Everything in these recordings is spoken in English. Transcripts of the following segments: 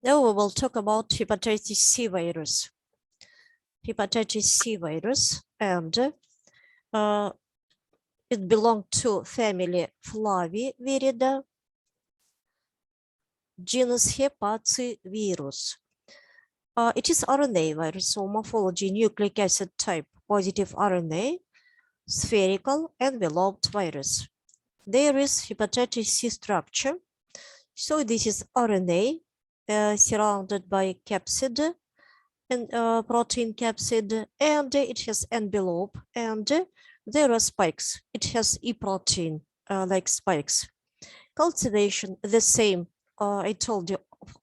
Now we will talk about hepatitis C virus. Hepatitis C virus, and it belongs to family Flaviviridae, genus Hepativirus. It is RNA virus, so morphology nucleic acid type positive RNA, spherical enveloped virus. There is hepatitis C structure. So this is RNA surrounded by capsid and protein capsid, and it has envelope, and there are spikes. It has E protein like spikes. Cultivation, the same, I told you,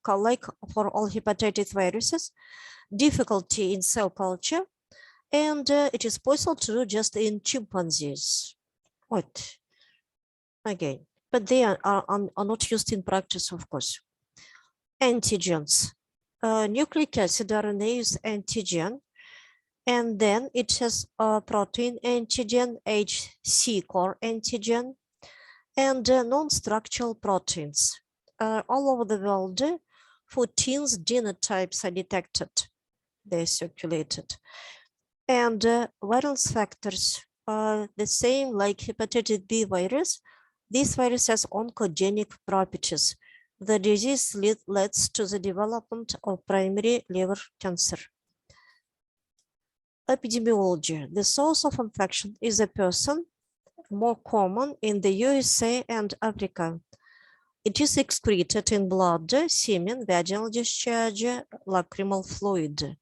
like for all hepatitis viruses, difficulty in cell culture, and it is possible to do just in chimpanzees. What? Again, but they are not used in practice, of course. Antigens. Nucleic acid RNA is antigen, and then it has a protein antigen, HC core antigen, and non-structural proteins. All over the world, 14 genotypes are detected. They circulated. And virus factors are the same like hepatitis B virus. This virus has oncogenic properties. The disease leads to the development of primary liver cancer. Epidemiology. The source of infection is a person, more common in the USA and Africa. It is excreted in blood, semen, vaginal discharge, lacrimal fluid.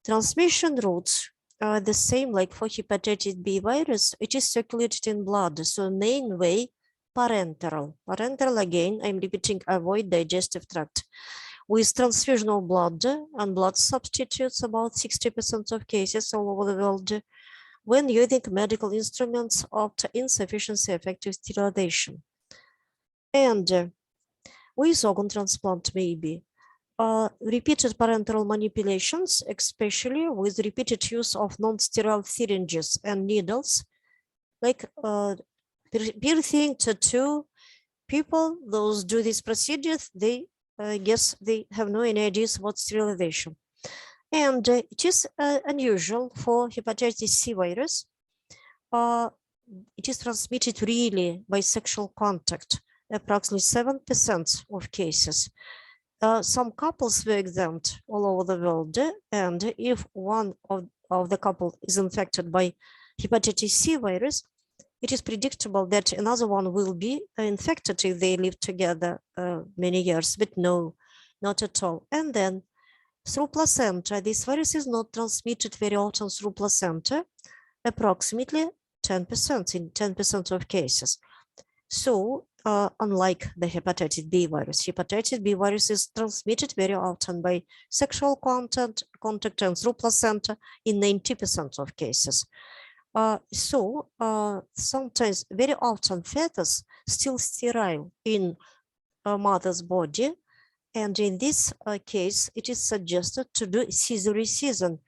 Transmission routes are the same like for hepatitis B virus. It is circulated in blood, so main way, parenteral. Parenteral, again, I'm repeating, avoid digestive tract. With transfusion of blood and blood substitutes, about 60% of cases all over the world, when using medical instruments after insufficiency effective sterilization. And with organ transplant, maybe. Repeated parenteral manipulations, especially with repeated use of non-sterile syringes and needles, like piercing, tattoo. People, those do these procedures, they guess they have no ideas about sterilization. And it is unusual for hepatitis C virus. It is transmitted really by sexual contact, approximately 7% of cases. Some couples were exempt all over the world, and if one of the couple is infected by hepatitis C virus, it is predictable that another one will be infected if they live together many years, but no, not at all. And then through placenta, this virus is not transmitted very often through placenta, approximately 10% in 10% of cases. So unlike the hepatitis B virus is transmitted very often by sexual contact and through placenta in 90% of cases. Sometimes, very often, fetus still sterile in a mother's body, and in this case, it is suggested to do caesarean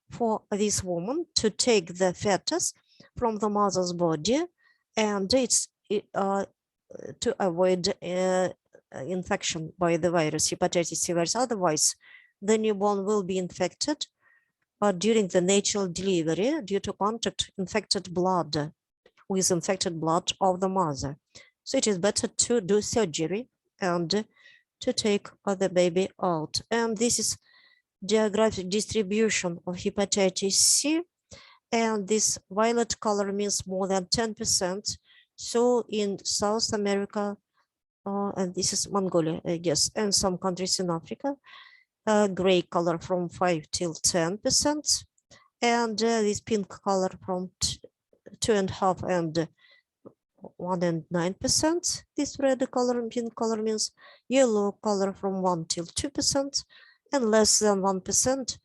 for this woman to take the fetus from the mother's body, and to avoid infection by the virus, hepatitis C virus. Otherwise, the newborn will be infected during the natural delivery due to contact infected blood with infected blood of the mother. So it is better to do surgery and to take the baby out. And this is geographic distribution of hepatitis C. And this violet color means more than 10%. So in South America, and this is Mongolia, I guess, and some countries in Africa, gray color from 5 till 10%, and this pink color from 2.5 and 1 and 9%. This red color and pink color means yellow color from 1 till 2%, and less than 1%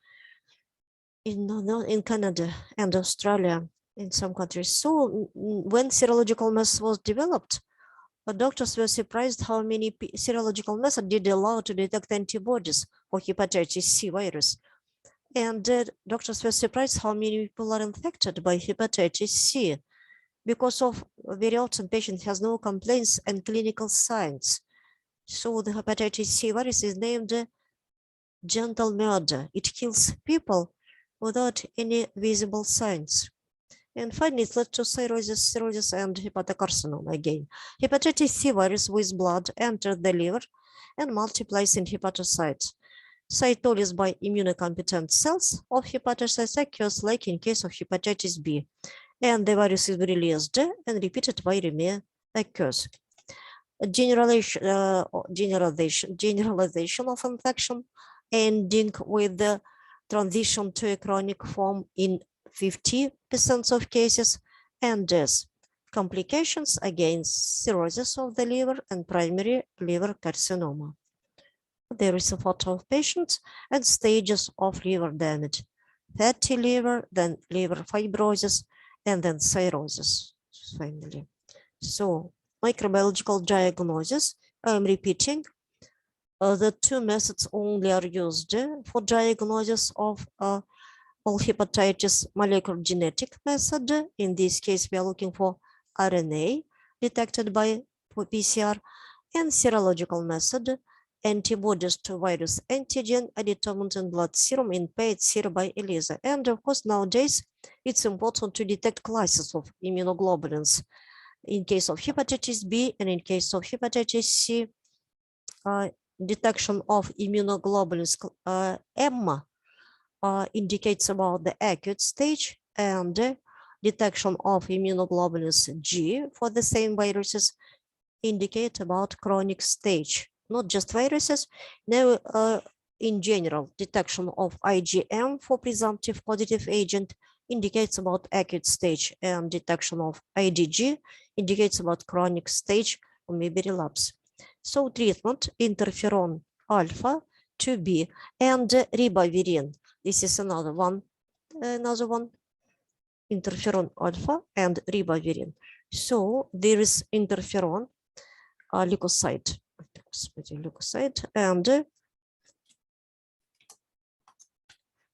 in Canada and Australia in some countries. So when serological mass was developed, doctors were surprised how many serological methods did allow to detect antibodies for hepatitis C virus. And doctors were surprised how many people are infected by hepatitis C, because of very often patient has no complaints and clinical signs. So the hepatitis C virus is named gentle murder. It kills people without any visible signs. And finally, it led to cirrhosis, and hepatocarcinoma again. Hepatitis C virus with blood enters the liver and multiplies in hepatocytes. Cytolysis by immunocompetent cells of hepatocytes occurs like in case of hepatitis B, and the virus is released and repeated viremia occurs. Generalization of infection ending with the transition to a chronic form in 50% of cases, and death. Complications against cirrhosis of the liver and primary liver carcinoma. There is a photo of patients and stages of liver damage: fatty liver, then liver fibrosis, and then cirrhosis finally. So microbiological diagnosis, I'm repeating, the two methods only are used for diagnosis of all hepatitis: molecular genetic method. In this case, we are looking for RNA detected by PCR, and serological method. Antibodies to virus antigen are determined in blood serum in paired serum by ELISA. And of course, nowadays, it's important to detect classes of immunoglobulins. In case of hepatitis B and in case of hepatitis C, detection of immunoglobulins M indicates about the acute stage, and detection of immunoglobulins G for the same viruses indicate about chronic stage. Not just viruses, now in general, detection of IgM for presumptive causative agent indicates about acute stage, and detection of IgG indicates about chronic stage or maybe relapse. So treatment: interferon alpha 2B and ribavirin. This is another one, interferon alpha and ribavirin. So there is interferon leukocyte, and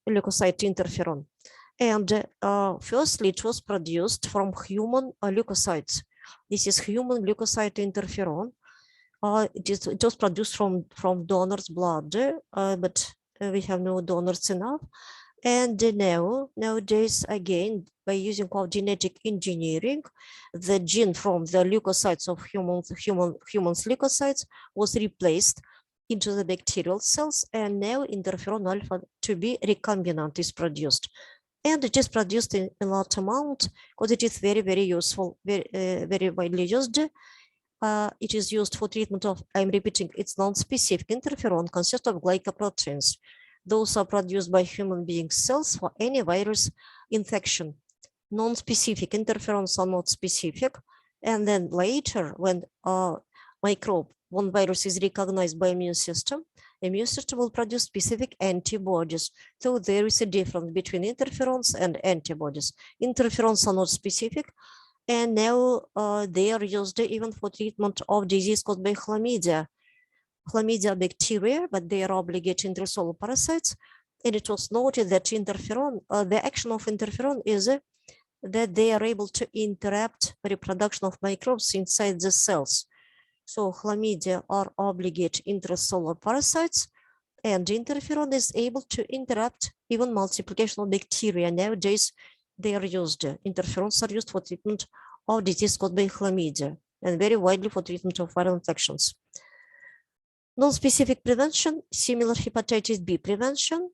leukocyte interferon. And firstly, it was produced from human leukocytes. This is human leukocyte interferon. It was produced from donors' blood, but we have no donors enough. And nowadays, again, by using of genetic engineering, the gene from the leukocytes of humans leukocytes was replaced into the bacterial cells, and now interferon alpha 2B recombinant is produced. And it is produced in a large amount because it is very, very useful, very widely used. It is used for treatment of, I'm repeating, it's non-specific interferon consists of glycoproteins. Those are produced by human being cells for any virus infection. Non-specific interferons are not specific. And then later, when one virus is recognized by immune system will produce specific antibodies. So there is a difference between interferons and antibodies. Interferons are not specific, and now they are used even for treatment of disease caused by chlamydia bacteria, but they are obligate intracellular parasites. And it was noted that interferon, the action of interferon is that they are able to interrupt reproduction of microbes inside the cells. So chlamydia are obligate intracellular parasites, and interferon is able to interrupt even multiplication of bacteria. Nowadays, they are used. Interferons are used for treatment of disease caused by chlamydia and very widely for treatment of viral infections. Non-specific prevention, similar hepatitis B prevention,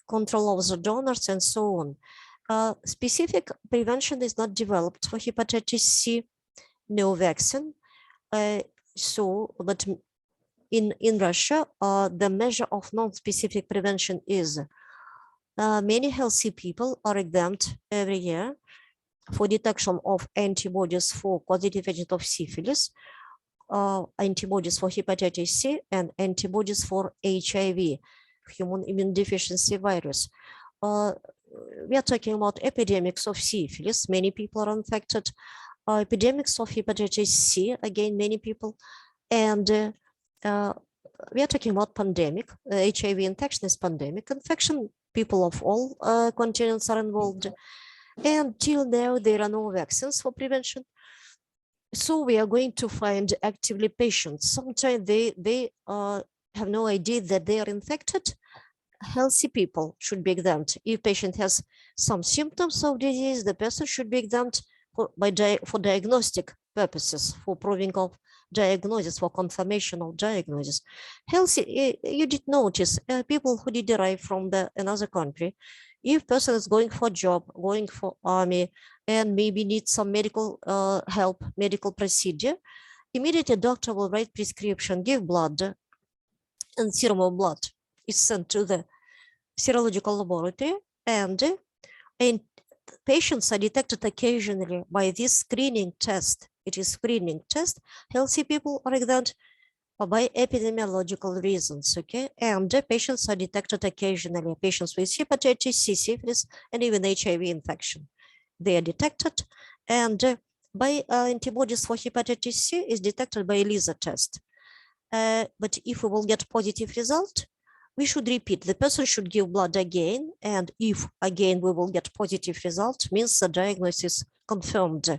control of the donors, and so on. Specific prevention is not developed for hepatitis C, no vaccine. But in Russia, the measure of non-specific prevention is many healthy people are exempt every year for detection of antibodies for causative agent of syphilis, antibodies for hepatitis C, and antibodies for HIV, human immunodeficiency virus. We are talking about epidemics of syphilis. Many people are infected. Epidemics of hepatitis C, again, many people. And we are talking about pandemic. HIV infection is pandemic infection. People of all continents are involved. And till now, there are no vaccines for prevention. So we are going to find actively patients. Sometimes they have no idea that they are infected. Healthy people should be examined. If patient has some symptoms of disease, the person should be examined for diagnostic purposes, for proving of diagnosis, for confirmation of diagnosis. Healthy, you did notice people who did arrive from another country. If person is going for job, going for army, and maybe needs some medical help, medical procedure, immediately doctor will write prescription, give blood, and serum of blood is sent to the serological laboratory, and patients are detected occasionally by this screening test. It is screening test. Healthy people are examined by epidemiological reasons, okay? And the patients are detected occasionally, patients with hepatitis C, syphilis, and even HIV infection. They are detected, and by antibodies for hepatitis C is detected by ELISA test. But if we will get positive result, we should repeat. The person should give blood again, and if again we will get positive result, means the diagnosis confirmed,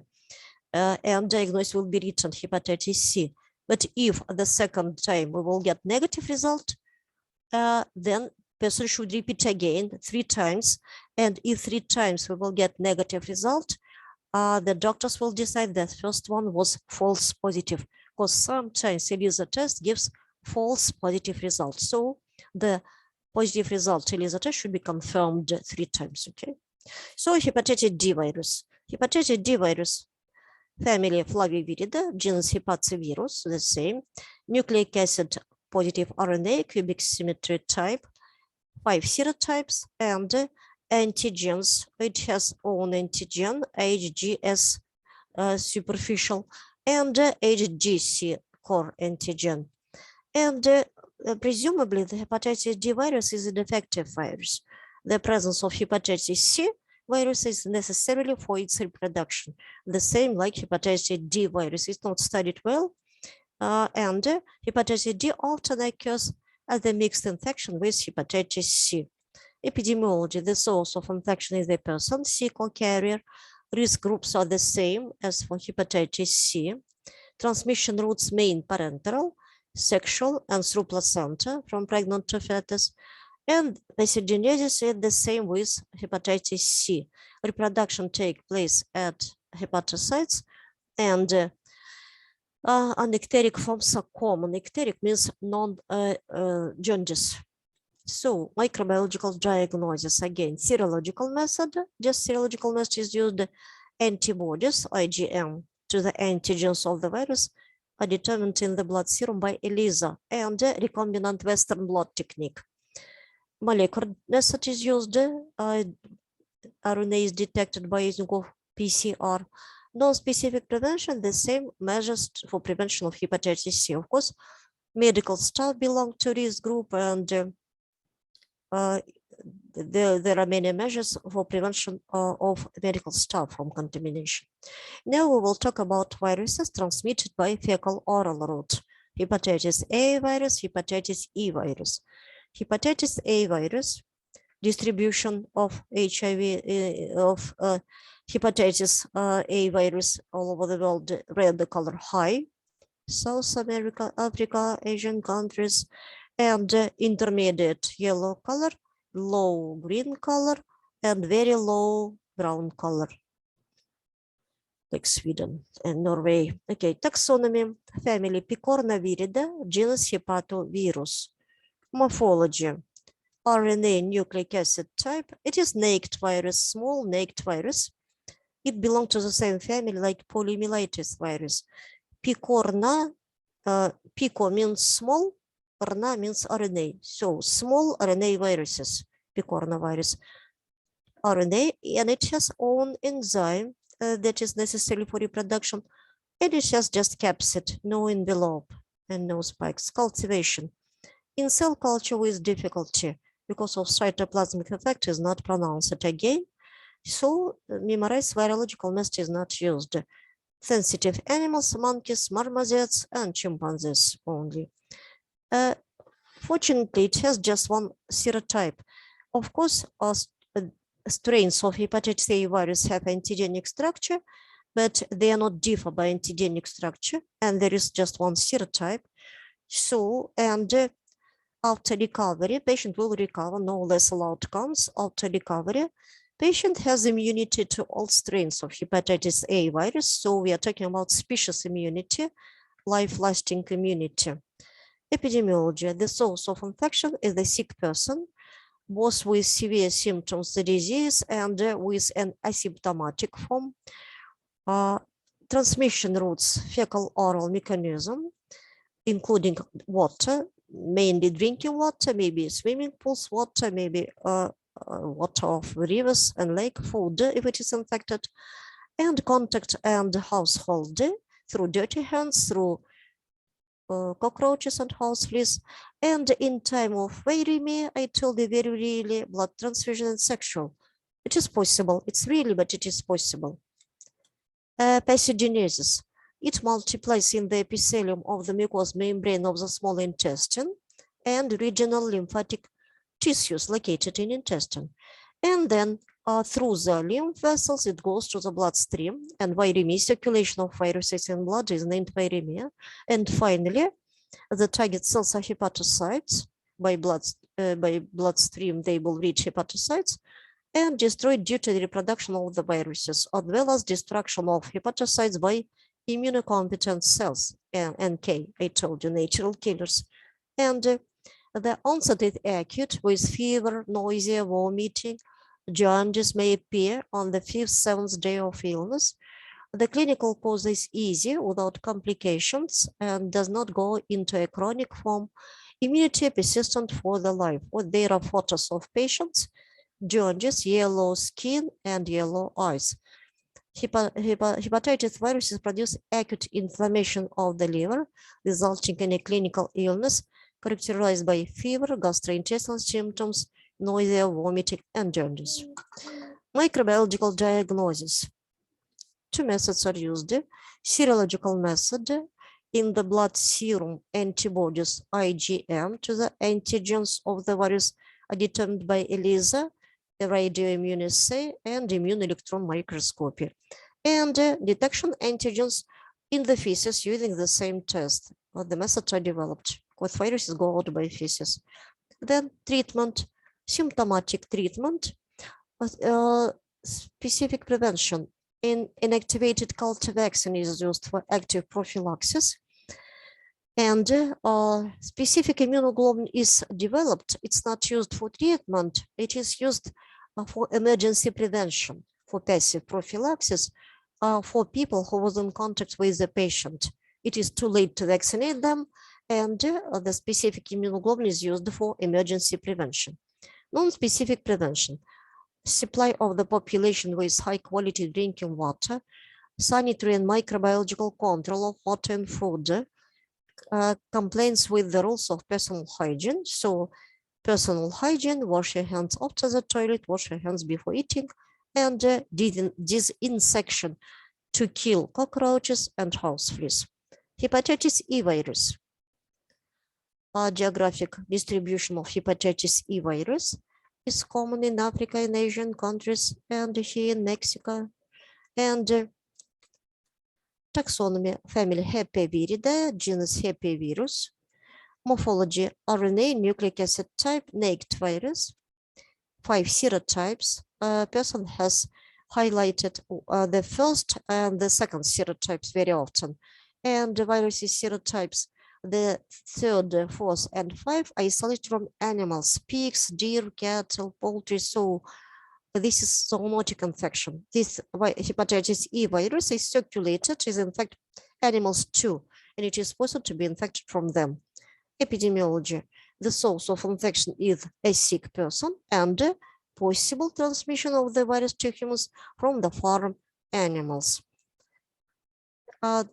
and diagnosis will be written hepatitis C. But if the second time we will get negative result, then person should repeat again 3 times. And if 3 times we will get negative result, the doctors will decide that first one was false positive, because sometimes ELISA test gives false positive results. So the positive result ELISA test should be confirmed 3 times, okay? So hepatitis D virus. Hepatitis D virus, family Flaviviridae, genus Hepatovirus, the same. Nucleic acid positive RNA, cubic symmetry type, 5 serotypes, and antigens. It has own antigen, HGS superficial, and HGC core antigen. And presumably the hepatitis D virus is a defective virus. The presence of hepatitis C virus is necessarily for its reproduction. The same like hepatitis D virus is not studied well, and hepatitis D often occurs as a mixed infection with hepatitis C. Epidemiology, the source of infection is the person, sickle carrier. Risk groups are the same as for hepatitis C. Transmission routes main parenteral, sexual, and through placenta from pregnant to fetus. And pathogenesis is the same with hepatitis C. Reproduction takes place at hepatocytes, and anecteric forms are common. Ecteric means non-jaundice. So microbiological diagnosis, again, serological method, just serological method is used. Antibodies, IgM, to the antigens of the virus are determined in the blood serum by ELISA and recombinant Western blot technique. Molecular method is used. RNA is detected by using of PCR. Non-specific prevention, the same measures for prevention of hepatitis C. Of course, medical staff belong to this group, and there are many measures for prevention of medical staff from contamination. Now we will talk about viruses transmitted by fecal-oral route. Hepatitis A virus, hepatitis E virus. Hepatitis A virus, distribution of HIV, of hepatitis A virus all over the world, red color high, South America, Africa, Asian countries, and intermediate yellow color, low green color, and very low brown color, like Sweden and Norway. Okay, taxonomy, family Picornaviridae, genus Hepatovirus. Morphology, RNA nucleic acid type. It is naked virus, small naked virus. It belongs to the same family like polymyelitis virus. Picorna, pico means small, RNA means RNA. So small RNA viruses, picornavirus. RNA, and it has own enzyme that is necessary for reproduction. And it has just capsid, no envelope and no spikes. Cultivation. In cell culture with difficulty because of cytoplasmic effect is not pronounced again. So memorized virological method is not used. Sensitive animals, monkeys, marmosets, and chimpanzees only. Fortunately, it has just one serotype. Of course, strains of hepatitis A virus have antigenic structure, but they are not differ by antigenic structure, and there is just one serotype. So, and after recovery, patient will recover, no lethal outcomes. After recovery, patient has immunity to all strains of hepatitis A virus. So we are talking about species immunity, life-lasting immunity. Epidemiology, the source of infection is the sick person, both with severe symptoms of the disease and with an asymptomatic form. Transmission routes, fecal-oral mechanism, including water, mainly drinking water, maybe swimming pools water, maybe water of rivers and lake, food if it is infected, and contact and household through dirty hands, through cockroaches and house fleas. And in time of viremia, I told you very really blood transfusion and sexual. It is possible. It's really, but it is possible. Pathogenesis. It multiplies in the epithelium of the mucous membrane of the small intestine and regional lymphatic tissues located in intestine. And then through the lymph vessels, it goes to the bloodstream, and viremia, circulation of viruses in blood is named viremia. And finally, the target cells are hepatocytes. By bloodstream, they will reach hepatocytes and destroyed due to the reproduction of the viruses, as well as destruction of hepatocytes by immunocompetent cells, NK, I told you, natural killers. And the onset is acute with fever, nausea, vomiting. Jaundice may appear on the 5th, 7th day of illness. The clinical course is easy without complications and does not go into a chronic form. Immunity persistent for the life. There are photos of patients, jaundice, yellow skin, and yellow eyes. Hepatitis viruses produce acute inflammation of the liver, resulting in a clinical illness characterized by fever, gastrointestinal symptoms, nausea, vomiting, and jaundice. Microbiological diagnosis. Two methods are used. Serological method. In the blood serum, antibodies IgM to the antigens of the virus are determined by ELISA, radioimmunoassay, and immune electron microscopy. And detection antigens in the feces using the same test. The methods are developed because viruses go out by feces. Then treatment, symptomatic treatment, specific prevention. Inactivated culture vaccine is used for active prophylaxis. And specific immunoglobulin is developed. It's not used for treatment. It is used for emergency prevention, for passive prophylaxis, for people who was in contact with the patient. It is too late to vaccinate them, and the specific immunoglobulin is used for emergency prevention. Non-specific prevention. Supply of the population with high-quality drinking water, sanitary and microbiological control of water and food, complaints with the rules of personal hygiene. So personal hygiene, wash your hands after the toilet, wash your hands before eating, and disinfection to kill cockroaches and house fleas. Hepatitis E virus. Geographic distribution of hepatitis E virus is common in Africa and Asian countries, and here in Mexico. And taxonomy, family Hepaviridae, genus Hepavirus. Morphology, RNA, nucleic acid type, naked virus. 5 serotypes. Person has highlighted the first and the second serotypes very often. And the virus serotypes, the 3rd, 4th, and 5 isolated from animals, pigs, deer, cattle, poultry. So this is zoonotic infection. This hepatitis E virus is circulated, is in fact animals too, and it is possible to be infected from them. Epidemiology, the source of infection is a sick person and possible transmission of the virus to humans from the farm animals.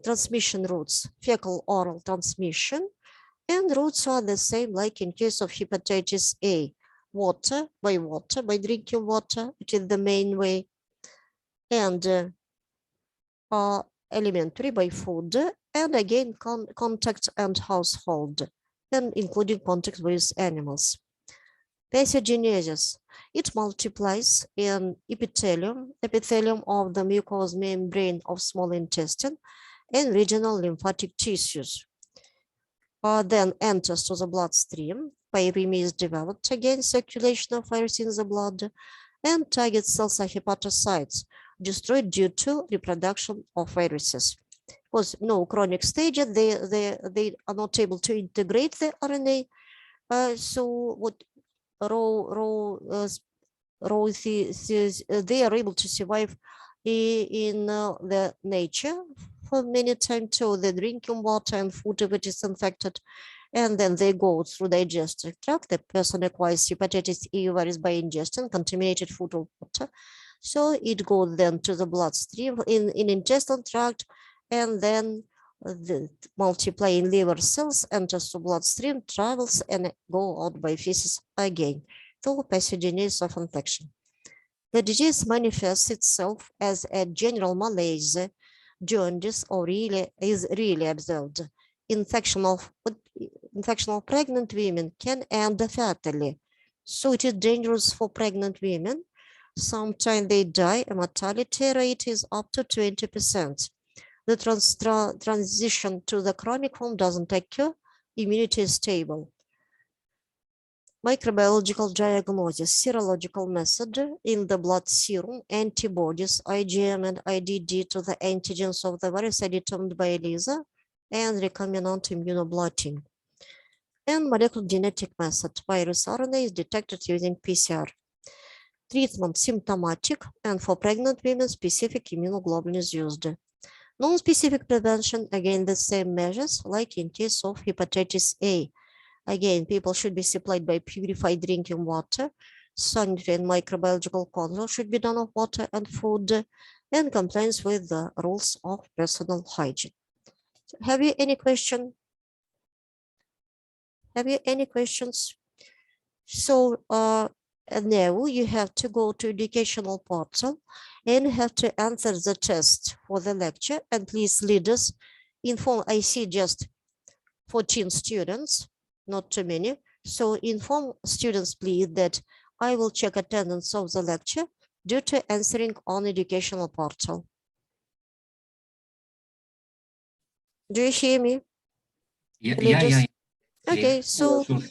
Transmission routes, fecal-oral transmission, and routes are the same like in case of hepatitis A. Water, by drinking water, which is the main way, and elementary by food, and again contact and household, and including contact with animals. Pathogenesis. It multiplies in epithelium of the mucous membrane of small intestine and regional lymphatic tissues. Then enters to the bloodstream. Pyreme is developed against circulation of virus in the blood, and target cells are hepatocytes, destroyed due to reproduction of viruses. Because no chronic stage, they are not able to integrate the RNA. So what they are able to survive in the nature for many times, so the drinking water and food which is infected, and then they go through the digestive tract. The person acquires hepatitis E virus by ingestion contaminated food or water, so it goes then to the bloodstream in intestinal tract, and then the multiplying liver cells enters the bloodstream, travels, and go out by feces again. The pathogenesis of infection. The disease manifests itself as a general malaise, jaundice, or is really observed. Infection of pregnant women can end fatally, so it is dangerous for pregnant women. Sometimes they die. A mortality rate is up to 20%. The transition to the chronic form doesn't occur. Immunity is stable. Microbiological diagnosis, serological method. In the blood serum, antibodies, IgM and IgD to the antigens of the virus are determined by ELISA and recombinant immunoblotting. And molecular genetic method, virus RNA is detected using PCR. Treatment, symptomatic, and for pregnant women, specific immunoglobulin is used. Non-specific prevention, again, the same measures like in case of hepatitis A. Again, people should be supplied by purified drinking water. Sanitary and microbiological control should be done of water and food, and compliance with the rules of personal hygiene. Have you any question? Have you any questions? So now you have to go to educational portal and have to answer the test for the lecture. And please, leaders, inform. I see just 14 students, not too many. So inform students, please, that I will check attendance of the lecture due to answering on educational portal. Do you hear me? Yeah. Okay, so Sure.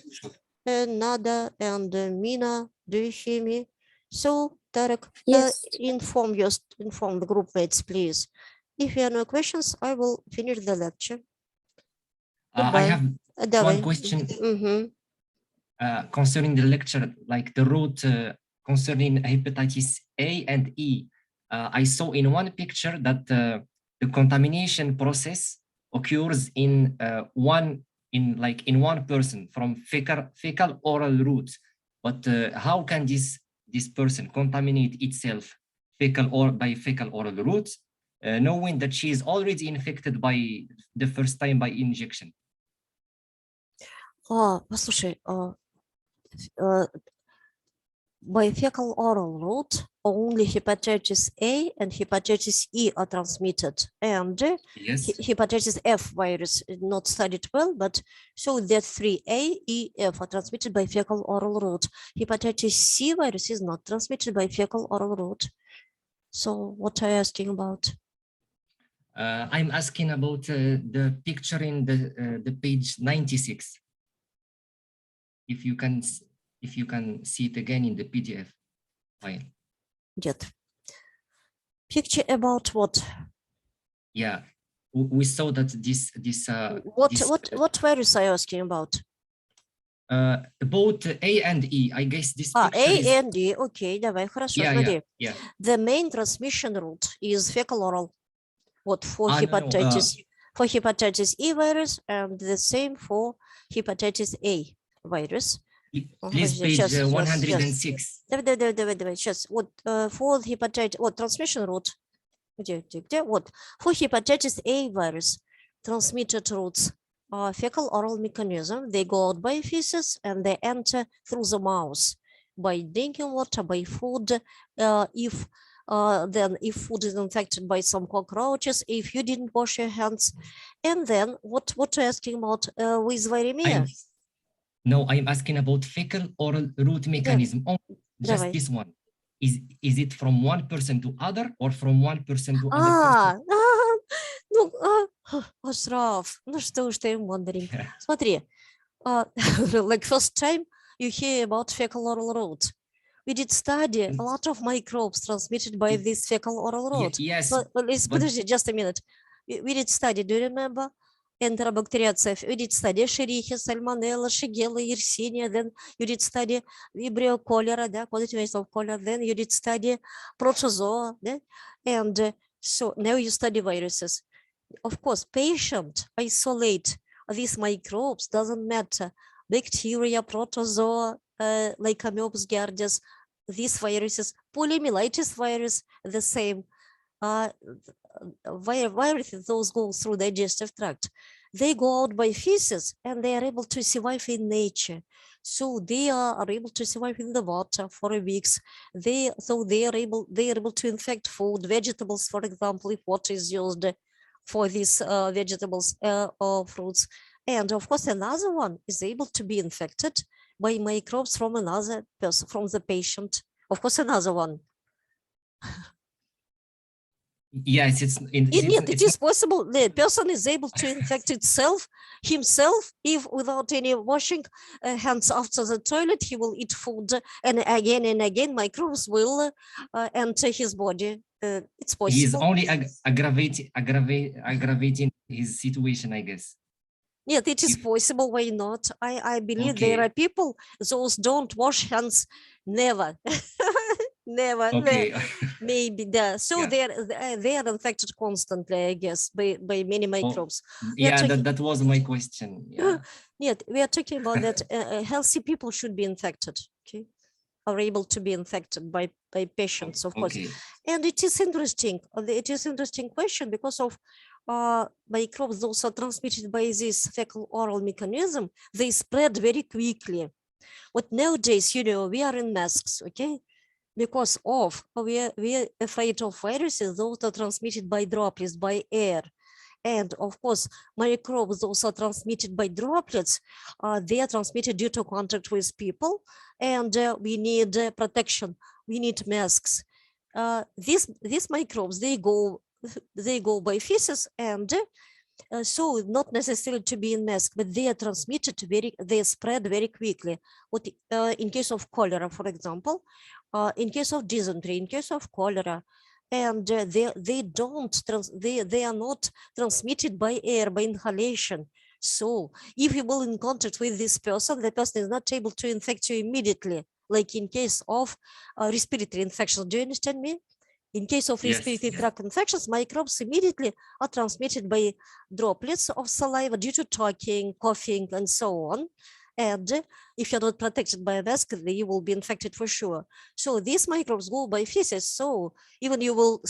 Nada and Mina, do you hear me? So Tarek, Yes. inform the group mates, please. If you have no questions, I will finish the lecture. I have one question concerning the lecture, like the route concerning hepatitis A and E. I saw in one picture that the contamination process occurs in one person from fecal oral route. But how can this person contaminate itself by fecal oral route, knowing that she is already infected by the first time by injection? Послушай, by fecal oral route, only hepatitis A and hepatitis E are transmitted, and yes, hepatitis F virus is not studied well, but so that 3A, E, F are transmitted by fecal oral route. Hepatitis C virus is not transmitted by fecal oral route. So what are you asking about? I'm asking about the picture in the page 96. If you can see it again in the PDF file. Нет. Picture about what? Yeah, we saw that this what virus are you asking about? About A and E, I guess this picture A is... and E, okay, давай, хорошо, смотри. Yeah. The main transmission route is fecal oral. What for hepatitis? For hepatitis E virus, and the same for hepatitis A virus. Please, page 106. Давай, сейчас. Вот for hepatitis, вот transmission route. Где? Вот for hepatitis A virus, transmitted routes are fecal oral mechanism. They go out by feces and they enter through the mouth by drinking water, by food. Then if food is infected by some cockroaches, if you didn't wash your hands, and then what you're asking about with viremia? No, I'm asking about fecal oral route mechanism. Oh, just Давай. this one. Is it from one person to other or from one person to other person? Ну, Ashraf, ну что уж ты wondering. Смотри, like first time you hear about fecal oral route. We did study a lot of microbes transmitted by this fecal oral route. Yes. Подожди, just a minute. We did study, do you remember? Enterobacteriaceae. We did study Escherichia, Salmonella, Shigella, Yersinia. Then you did study Vibrio cholera, quality of cholera. Then you did study Protozoa. And so now you study viruses. Of course, patient isolate these microbes, doesn't matter. Bacteria, protozoa, like Amebus giardias, these viruses, poliomyelitis virus, the same. Viruses, those go through digestive tract. They go out by feces and they are able to survive in nature. So they are able to survive in the water for weeks. They are able to infect food, vegetables, for example, if water is used for these vegetables or fruits. And of course, another one is able to be infected by microbes from another person, from the patient. Of course, another one. Yes, it is possible. The person is able to infect himself, if without any washing hands after the toilet, he will eat food, and again microbes will enter his body. It's possible. He's only aggravating his situation, I guess. Yeah, it is possible. Why not? I believe there are people, those don't wash hands, never. Never. Maybe so they are infected constantly, I guess, by many microbes. That was my question. Yeah, we are talking about that healthy people should be infected, okay, are able to be infected by patients, of course. And it is interesting. It is interesting question because of microbes also transmitted by this fecal oral mechanism. They spread very quickly. But nowadays, we are in masks, okay? Because we are afraid of viruses, those are transmitted by droplets, by air. And of course, microbes also transmitted by droplets. They are transmitted due to contact with people, and we need protection. We need masks. These microbes, they go by feces, and so not necessarily to be in mask, but they are transmitted they spread very quickly. What in case of cholera, for example, in case of dysentery, in case of cholera, and they are not transmitted by air, by inhalation. So if you will in contact with this person, the person is not able to infect you immediately, like in case of respiratory infection. Do you understand me? In case of respiratory tract infections, microbes immediately are transmitted by droplets of saliva due to talking, coughing, and so on. And if you're not protected by a mask, you will be infected for sure. So these microbes go by feces. So even you will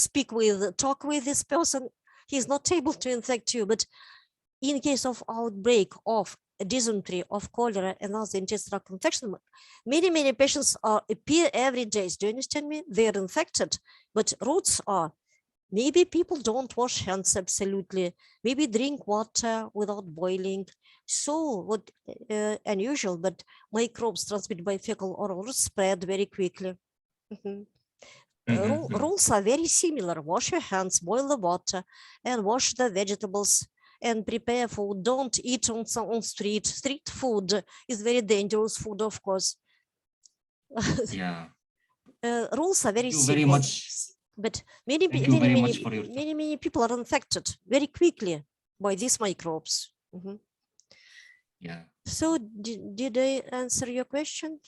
talk with this person, he's not able to infect you. But in case of outbreak of dysentery, of cholera, and other intestinal infection, many patients appear every day. Do you understand me? They are infected, but roots are maybe people don't wash hands absolutely, maybe drink water without boiling. So what unusual, but microbes transmitted by fecal oral route spread very quickly. Rules are very similar. Wash your hands, boil the water, and wash the vegetables, and prepare food. Don't eat on street. Street food is very dangerous food, of course. Rules are very simple. Very much. But many people are infected very quickly by these microbes. So did I answer your question?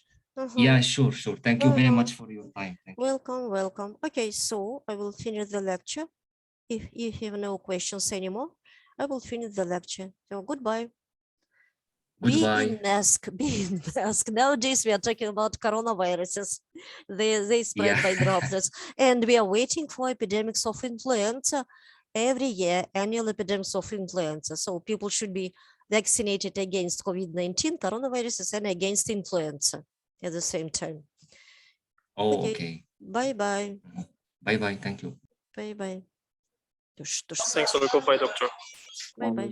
Yeah, sure. Thank you very much for your time. Welcome. Okay, so I will finish the lecture. If you have no questions anymore, I will finish the lecture. So goodbye. Be in mask. Nowadays we are talking about coronaviruses. They spread by droplets, and we are waiting for epidemics of influenza every year, annual epidemics of influenza. So people should be vaccinated against COVID-19, coronaviruses, and against influenza at the same time. Okay. Bye-bye. Bye-bye. Thank you. Bye-bye. Thanks for the goodbye, doctor. Bye-bye.